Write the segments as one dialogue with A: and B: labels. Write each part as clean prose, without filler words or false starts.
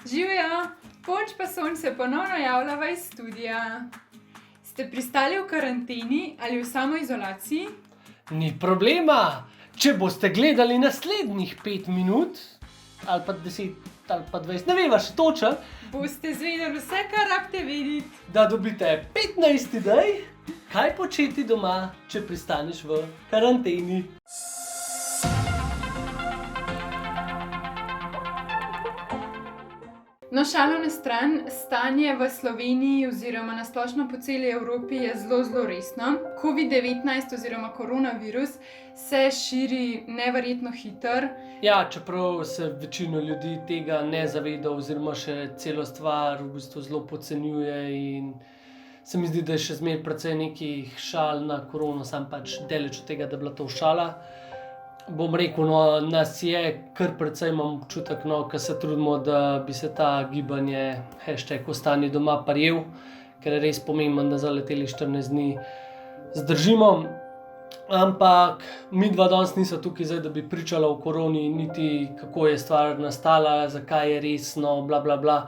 A: Živijo, Ponč pa Sonj se ponovno javljava iz studia. Ste pristali v karanteni ali v samoizolaciji?
B: Ni problema, če boste gledali naslednjih 5 minut, ali pa 10, ali pa 20, ne veva še točno,
A: Boste zvedeli vse, kar rabite vedeti.
B: da dobite 15 idej, kaj početi doma, če pristaneš v karanteni.
A: No, šalo na stran, stanje v Sloveniji oziroma na splošno po celi Evropi je zelo resno. COVID-19 oziroma koronavirus se širi neverjetno hitro.
B: Ja, čeprav se večina ljudi tega ne zaveda oziroma še celo stvar v bistvu zelo podcenjuje in se mi zdi, da je še zmeraj precej nekih šal na korono, sam pač daleč od tega, da je bila to šala. Bom rekel, no, nas je kar precej, imam občutek, no, ko se trudimo, da bi se ta gibanje #ostani doma prijel, ker je res pomembno, da za leteli 14 dni zdržimo. Ampak midva danes nista tukaj zdaj, da bi pričala o koroni, niti kako je stvar nastala, zakaj je resno, bla bla bla.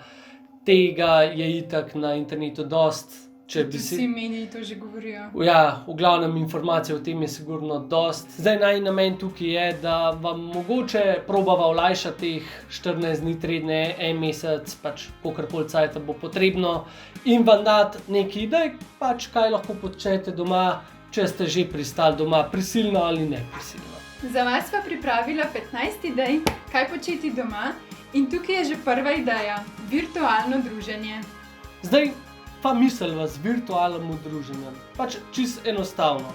B: Tega je itak na internetu dost.
A: Vsi mediji to že govorijo.
B: Ja, v glavnem informacije o tem je sigurno dost. Zdaj najin namen tukaj je, da vam mogoče probava olajšati teh 14 dni, 3 dni, en mesec, pač kakorkoli cajta bo potrebno in vam dati nekaj idej, pač kaj lahko počnete doma, če ste že pristali doma, prisilno ali ne prisilno.
A: Za vas sva pripravila 15 idej, kaj početi doma in tukaj je že prva ideja, virtualno druženje.
B: Zdaj pa misliva z virtualnim druženjem. Pač čisto enostavno.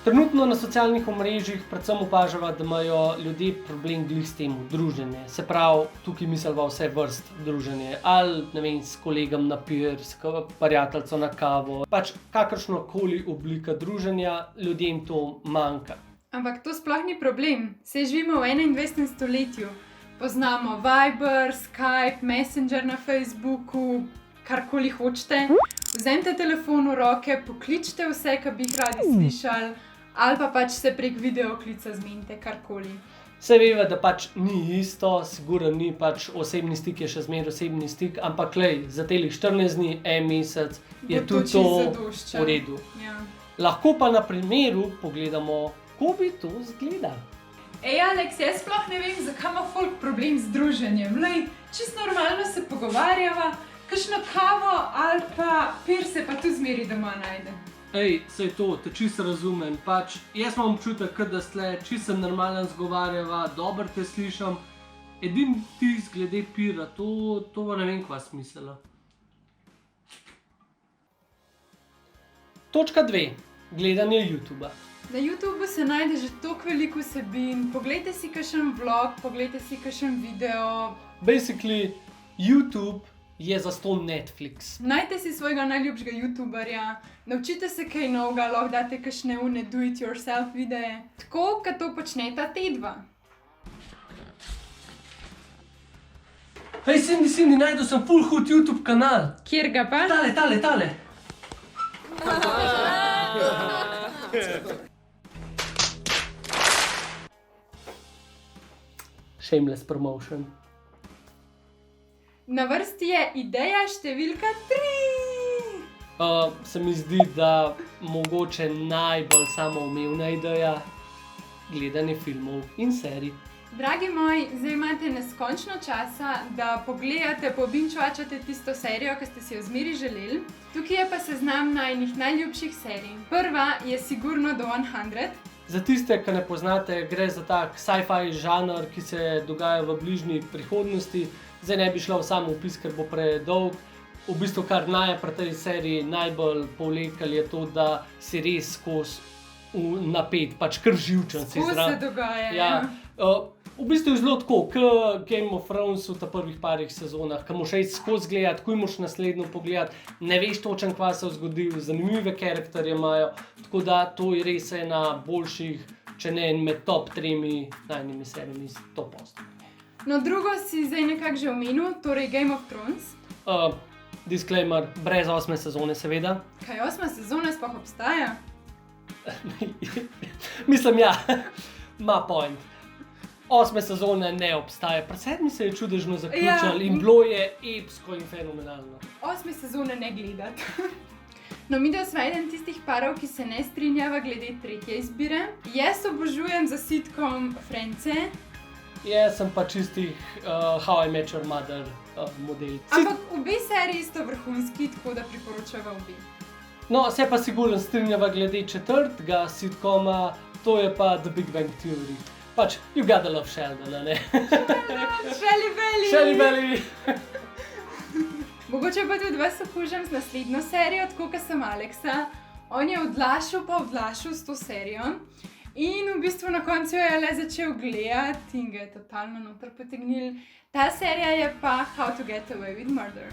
B: Trenutno na socialnih omrežjih predvsem opažava, da imajo ljudje problem glih s tem druženje. Se pravi, tukaj misliva vse vrst druženje. Ali, ne vem, s kolegom na pijer, s prijateljico na kavo. Pač kakršnokoli oblika druženja, ljudem to manjka.
A: Ampak to sploh ni problem, saj živimo v 21. stoletju. Poznamo Viber, Skype, Messenger na Facebooku, karkoli hočete. Vzemite telefon v roke, pokličite vse, kar bi jih radi slišali, ali pa pač se prek videoklica zmenite, karkoli.
B: Se veva, da pač ni isto, sigurno ni, pač osebni stik je še zmeraj osebni stik, ampak lej, za telih 14 dni, en mesec je tudi to v redu.
A: Ja.
B: Lahko pa na primeru pogledamo, kako bi to izgledalo.
A: Ej, Aleks, jaz sploh ne vem, zakaj ima folk problem z druženjem. Lej, čisto normalno se pogovarjava, kakšno kavo ali pa pir se pa tu zmeri doma najde.
B: Ej, sej to, te čisto razumem, pač jaz imam občutek, da stle čisto normalno zgovarjava, dobro te slišam. Edini tis glede pira, to ne vem, kva smisela. Točka 2. Gledanje YouTuba.
A: Na YouTubu se najde že toliko veliko vsebin, poglejte si kakšen vlog, poglejte si kakšen video.
B: Basically, YouTube je zastonj Netflix.
A: Najte si svojega najljubšega YouTuberja, naučite se kaj novega, lahko date kakšne do it yourself videe. Tako, kot to počneta te dva.
B: Hej, Cindy, najdel sem full hud YouTube kanal.
A: Kjer ga pa?
B: Tale. Shameless promotion.
A: Na vrsti je ideja številka 3.
B: Se mi zdi, da mogoče najbolj samoumevna ideja gledanje filmov in serij.
A: Dragi moji, zdaj imate neskončno časa, da pogledate, pobinčvačate tisto serijo, ki ste si jo zmeri želeli. Tukaj je pa seznam najinih najljubših serij. Prva je sigurno The 100.
B: Za tiste, ki ne poznate, gre za tak sci-fi žanr, ki se dogaja v bližnji prihodnosti. Zdaj ne bi šla v sam opis, ker bo predolg. V bistvu, kar pri tej seriji najbolj povlekali, je to, da si res skozi napet, pač kar živčen si
A: zraven. Skozi se dogaja,
B: ja. V bistvu je zelo tako, kot Game of Thrones v prvih parih sezonah, ko moraš iti skozi gledati, ko moraš naslednjo pogledati, ne veš točno, kva se je zgodilo, zanimive karakterje imajo, tako da to je res ena boljših, če ne med top 3 najnimi serijami 100%.
A: No, drugo si zdaj nekako že omenil, torej Game of Thrones.
B: Disclaimer, brez 8. sezone seveda.
A: Kaj 8. sezona sploh obstaja?
B: Mislim, ja, ma point. 8. sezone ne obstaja. Pred 7 se je čudežno zaključil in bilo je epsko in fenomenalno.
A: 8. sezone ne gledati. No, mi da sva eden tistih parov, ki se ne strinjava glede tretje izbire. Jaz obožujem za sitcom Friendse.
B: Jaz sem pa čistih How I Met Your Mother model.
A: Ampak obe seriji sta vrhunski, tako da priporočava obe.
B: No, se pa sigurno strinjava glede četrtega sitcoma, to je pa The Big Bang Theory. Pač, you gotta love Sheldon, ne?
A: Shelley
B: Belly!
A: Mogoče pa tudi vas okužim z naslednjo serijo, tako kot sem Aleksa. On je odlašal s to serijo in v bistvu na koncu jo je le začel gledati in ga je totalno noter potegnil. Ta serija je pa How to Get Away with Murder.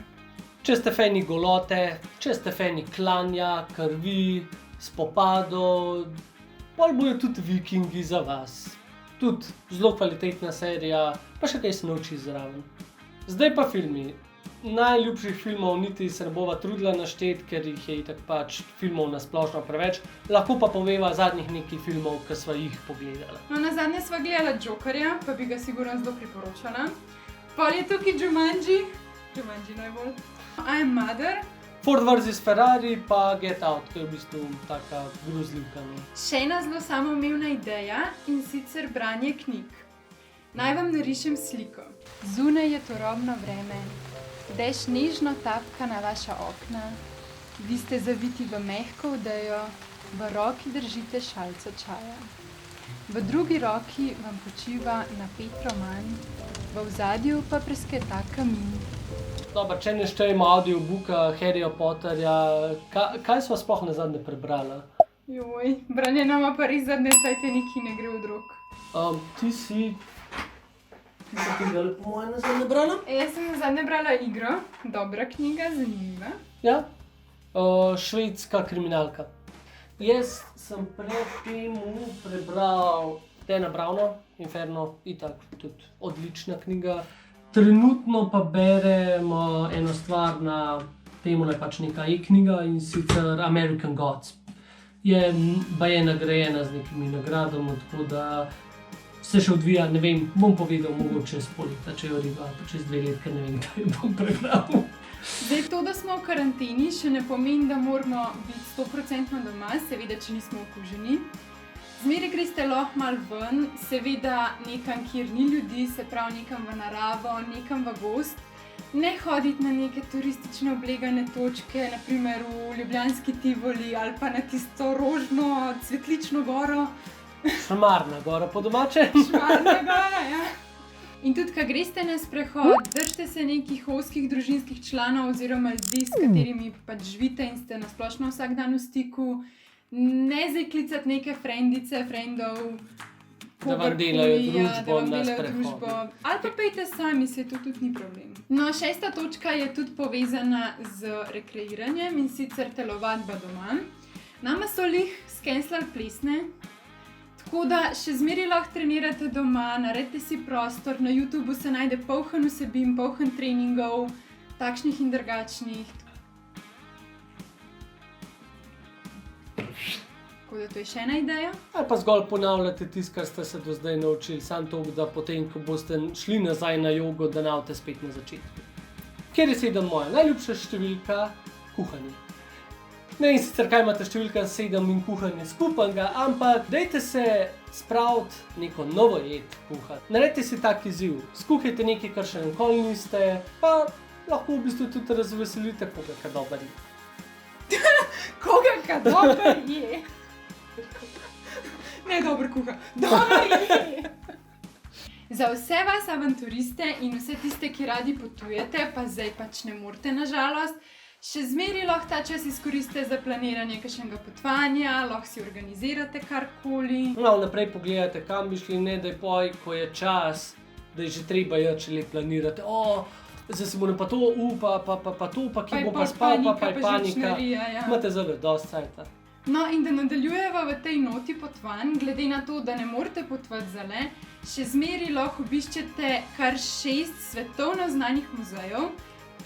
B: Če ste fani golote, če ste fani klanja, krvi, spopadov, pol bojo tudi Vikingi za vas. Tudi zelo kvalitetna serija, pa še kaj se nauči zraven. Zdaj pa filmi. Najljubših filmov niti se ne bova trudila našteti, ker jih je itak pač filmov na splošno preveč. Lahko pa poveva zadnjih nekaj filmov, ki sva jih pogledala.
A: No, nazadnje sva gledala Jokerja, pa bi ga sigurno zelo priporočala. Pol je tukaj Jumanji najbolj. I Am Mother.
B: Ford vs. Ferrari pa Get Out, ki je v bistvu taka grozljivka.
A: Še ena zelo samoumevna ideja in sicer branje knjig. Naj vam narišem sliko. Zunaj je turobno vreme. Dež nežno tapka na vaša okna, vi ste zaviti v mehko odejo, v roki držite šalco čaja. V drugi roki vam počiva napet roman, v ozadju pa presketa kamin.
B: Dobro, če ne štejemo audiobooka Harryja Potterja, kaj sva sploh nazadnje prebrala?
A: Joj, branje nama pa res zadnje cajte neki ne gre od rok.
B: Ti si tega po mojem nazadnje brala?
A: Jaz sem nazadnje brala Igro, dobra knjiga, zanimiva.
B: Ja, švedska kriminalka. Jaz sem pred temu prebral Dana Browna, Inferno, itak tudi odlična knjiga. Trenutno pa berem eno stvar na temu, da je pač neka e-knjiga in sicer American Gods. Je nagrajena z nekimi nagradami, tako da se še odvija, ne vem, bom povedal mogoče čez pol leta, če jo riba, pa čez 2 leta, ne vem, kaj bom prebral.
A: Zdaj, to, da smo v karanteni, še ne pomeni, da moramo biti 100% doma, seveda, če nismo okuženi. Zmeraj greste lahko malo ven, seveda nekam, kjer ni ljudi, se pravi nekam v naravo, nekam v gozd. Ne hoditi na neke turistične oblegane točke, naprimer v Ljubljanski Tivoli ali pa na tisto rožno cvetlično goro.
B: Šmarna gora po domače.
A: Šmarna gora, ja. In tudi, ko greste na sprehod, držite se nekih ozkih družinskih članov oziroma ljudi, s katerimi pač živite in ste na splošno vsak dan v stiku. Ne zdaj klicati neke frendice, frendov,
B: da vam delajo družbo na sprehodu.
A: Ali pa pejte sami, se to tudi ni problem. No, 6. točka je tudi povezana z rekreiranjem in sicer telovadba doma. Nama so lih skenslali plesne, tako da še zmeraj lahko trenirate doma, naredite si prostor, na YouTubeu se najde poln vsebin, poln treningov, takšnih in drugačnih. Tako da to je še ena ideja.
B: Ali pa zgolj ponavljate tisto, kar ste se do zdaj naučili, samo to, da potem, ko boste šli nazaj na jogo, da navte spet na začetku. Kjer je 7 moja najljubša številka? Kuhanje. Ne in sicer, kaj imate številka 7 in kuhanje skupnega, ampak dajte se spraviti neko novo jed kuhati. Naredite si tak izziv, skuhajte nekaj, kar še nikoli niste, pa lahko v bistvu tudi razveselite koga, kar dober je.
A: Koga, kar dober je? Ne dober kuha, dober je! Za vse vas avanturiste in vse tiste, ki radi potujete, pa zdaj pač ne morete nažalost, še zmeraj lahko ta čas izkoristite za planiranje kakšnega potovanja, lahko si organizirate karkoli.
B: No, naprej pogledajte, kam bi šli, ne da je poj, ko je čas, da je že treba šele planirati. Zdaj si moram pa to, pa to, pa kje bo pa spal, pa je panika. Imate zelo dosti cajta.
A: No, in da nadaljujeva v tej noti potovanj, glede na to, da ne morete potovati zale, še zmeraj lahko obiščete kar 6 svetovno znanih muzejev,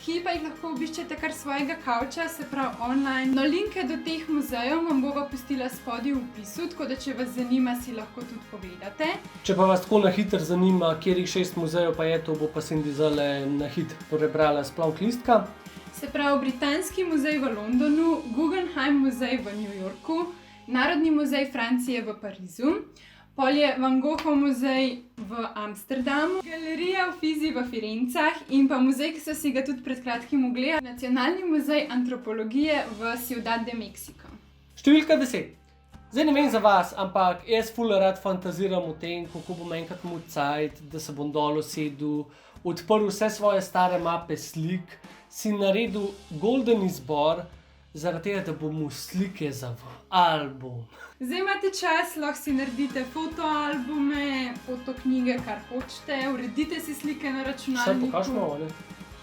A: Kje pa jih lahko obiščete kar svojega kavča, se pravi online. No, linke do teh muzejev vam bova pustila spodaj v opisu, tako da če vas zanima, si lahko tudi pogledate.
B: Če pa vas tako na hitro zanima, katerih 6 muzejev pa je, to bo pa Cindy zdajle na hitro prebrala s plavklistka.
A: Se pravi Britanski muzej v Londonu, Guggenheim muzej v New Yorku, Narodni muzej Francije v Parizu, pol je Van Goghov muzej v Amsterdamu, Galerija Uffizi v Firencah in pa muzej, ki so si ga tudi pred kratkim ogledali, Nacionalni muzej antropologije v Ciudad de Mexico.
B: Številka 10. Zdaj ne vem za vas, ampak jaz ful rad fantaziram o tem, kako bom enkrat imel cajt, da se bom dol usedel, odprl vse svoje stare mape slik, si naredil golden izbor, zaradi tega, da bom slike za album.
A: Zdaj imate čas, lahko si naredite fotoalbume, fotoknjige, kar hočete, uredite si slike na računalniku.
B: Vse pokažemo, ne?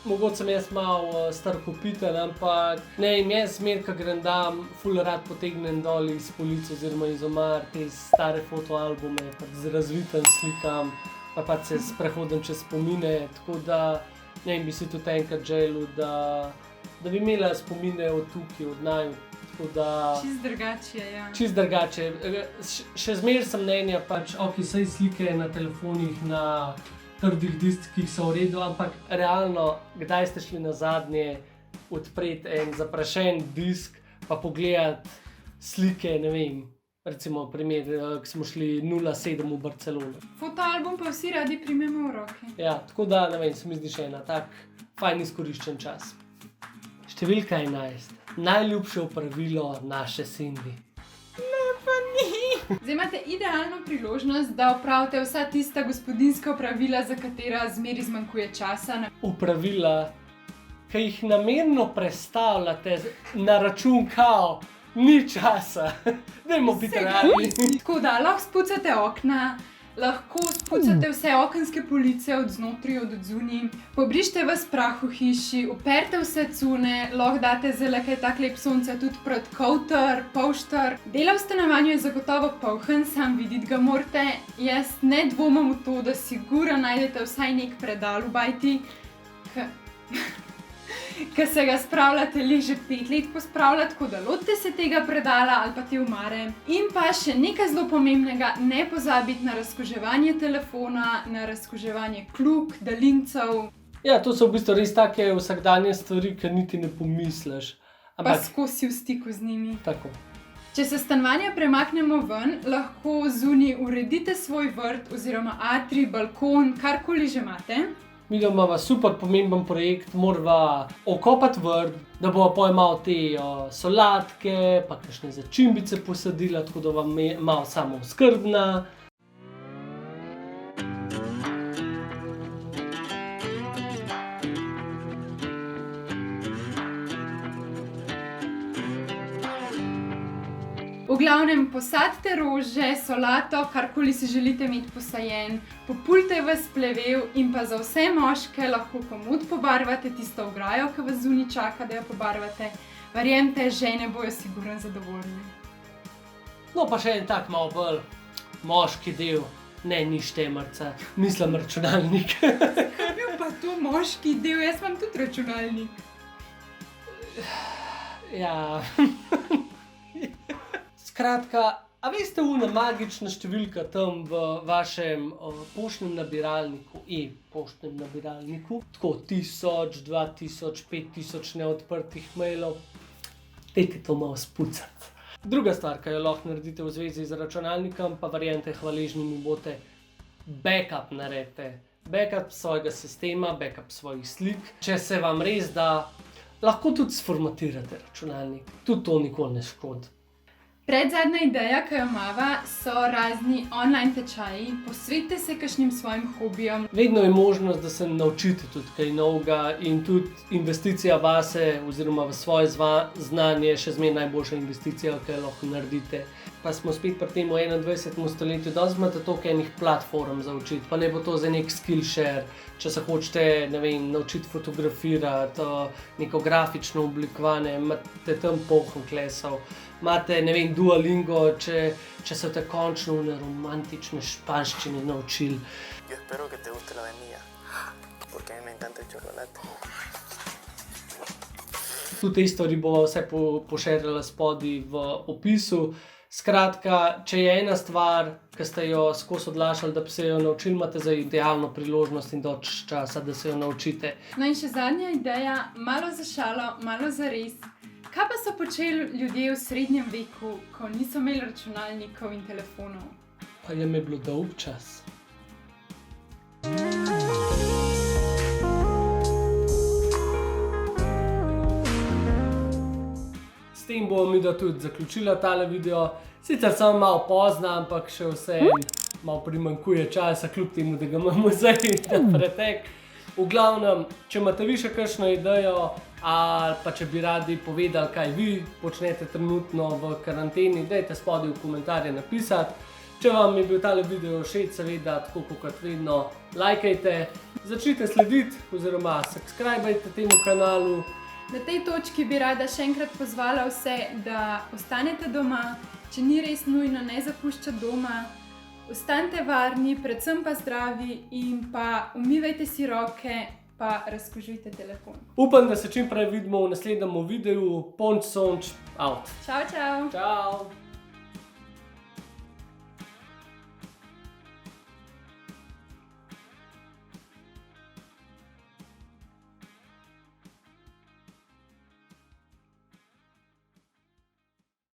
B: Mogoče sem jaz malo starokopiten, ampak ne, jaz zmer, ko grem dam, ful rad potegnem dol iz police oziroma iz omar te stare fotoalbume, z razvitem slikam, pa se sprehodim čez spomine, tako da ne, bi si tudi enkrat želel, da bi imela spomine od tukaj, od naju.
A: Čist drugače, ja.
B: Čist drugače. Še zmer sem mnenja, saj slike na telefonih, na trdih diskih so v redu, ampak realno, kdaj ste šli na zadnje odpreti en zaprašen disk, pa pogledati slike, ne vem, recimo primer, ko smo šli 07 v Barcelono.
A: Fotoalbum pa vsi radi primemo v roke.
B: Ja, tako da, ne vem, se mi zdi še ena tak fajn izkoriščen čas. Številka 11. Najljubše opravilo naše Cindy.
A: Ne, pa ni. Zdaj imate idealno priložnost, da opravite vsa tista gospodinjska opravila, za katera zmeri zmanjkuje časa.
B: Opravila, ki jih namerno prestavljate na račun kao, ni časa. Dajmo biti realni.
A: Tako da, lahko spucate okna, lahko spucate vse okenske police od znotraj, od odzunaj, pobrište ves prah v hiši, operte vse cune, lahko date zelo kaj tak lep sonce tudi proti kavter, polšter. Dela v stanovanju je zagotovo polhen, sam videti ga morate. Jaz ne dvomim v to, da sigurno najdete vsaj nek predal v bajti, ki se ga spravljate že 5 let pospravljati, tako da lotite se tega predala ali pa te omare. In pa še nekaj zelo pomembnega, ne pozabiti na razkuževanje telefona, na razkuževanje kljuk, daljincev.
B: Ja, to so v bistvu res take vsakdanje stvari, ki niti ne pomisliš.
A: Pa skozi v stiku z njimi.
B: Tako.
A: Če se stanovanja premaknemo ven, lahko zunaj uredite svoj vrt oziroma atrij, balkon, karkoli že imate.
B: Mi imamo super pomemben projekt, morava okopati vrt, da bova potem malo te solatke, pa kakšne začimbice posadila, tako da vam je malo samooskrbna.
A: V glavnem, posadite rože, solato, karkoli si želite imeti posajen, populite ves plevel in pa za vse moške lahko komod pobarvate tisto ograjo, ki vas zunaj čaka, da jo pobarvate. Verjemite, žene bojo sigurno zadovoljne.
B: No, pa še en tak malo bolj moški del, ne, ni štemarca, mislim računalnik.
A: Kaj bil pa to moški del? Jaz imam tudi računalnik.
B: Ja. Skratka, a veste una magična številka tam v vašem poštnem nabiralniku, poštnem nabiralniku, tako 1000, 2000, 5000 neodprtih mailov, dajte to malo spucati. Druga stvar, ki jo lahko naredite v zvezi z računalnikom, pa verjemite, hvaležni mi boste, backup naredite. Backup svojega sistema, backup svojih slik. Če se vam res da, lahko tudi sformatirate računalnik, tudi to nikoli ne škodi.
A: Predzadnja ideja, ki jo imava, so razni online tečaji. Posvetite se kakšnim svojim hobijem.
B: Vedno je možnost, da se naučite tudi kaj novega in tudi investicija vase oziroma v svoje znanje še zmeraj najboljša investicija, ki jo lahko naredite. Pa smo spet pri tem v 21. stoletju, da imate toliko enih platform za učiti, pa ne bo to za nek Skillshare, če se hočete, ne vem, naučiti fotografirati, neko grafično oblikovanje, imate tam poln klesov. Imate, ne vem, Duolingo, če se te končno une romantične španščine naučili.
C: Yo espero que te guste la vainilla, porque a mí me encanta el chocolate.
B: Tudi te stvari bomo vse pošerjali spodaj v opisu. Skratka, če je ena stvar, ki ste jo skozi odlašali, da bi se jo naučili, imate za idealno priložnost in dovolj časa, da se jo naučite.
A: No in še zadnja ideja, malo za šalo, malo za res. Kaj pa so počeli ljudje v srednjem veku, ko niso imeli računalnikov in telefonov?
B: Pa jim je bilo dolg čas. S tem bomo mi tudi zaključila tale video. Sicer sem malo pozna, ampak še vse malo primanjkuje časa, kljub temu, da ga imamo zdaj na pretek. V glavnem, če imate vi še kakšno idejo, ali pa če bi radi povedali, kaj vi počnete trenutno v karanteni, dajte spodaj v komentarje napisati. Če vam je bil tale video všeč, seveda, tako kot vedno, lajkajte, začnite slediti oziroma subscribajte temu kanalu.
A: Na tej točki bi rada še enkrat pozvala vse, da ostanete doma, če ni res nujno, ne zapuščati doma. Ostanite varni, predvsem pa zdravi in pa umivajte si roke, pa razkužujte telefon.
B: Upam, da se čim prej vidimo v naslednjem videu. Ponč, sonč, out.
A: Čau, čau!
B: Čau!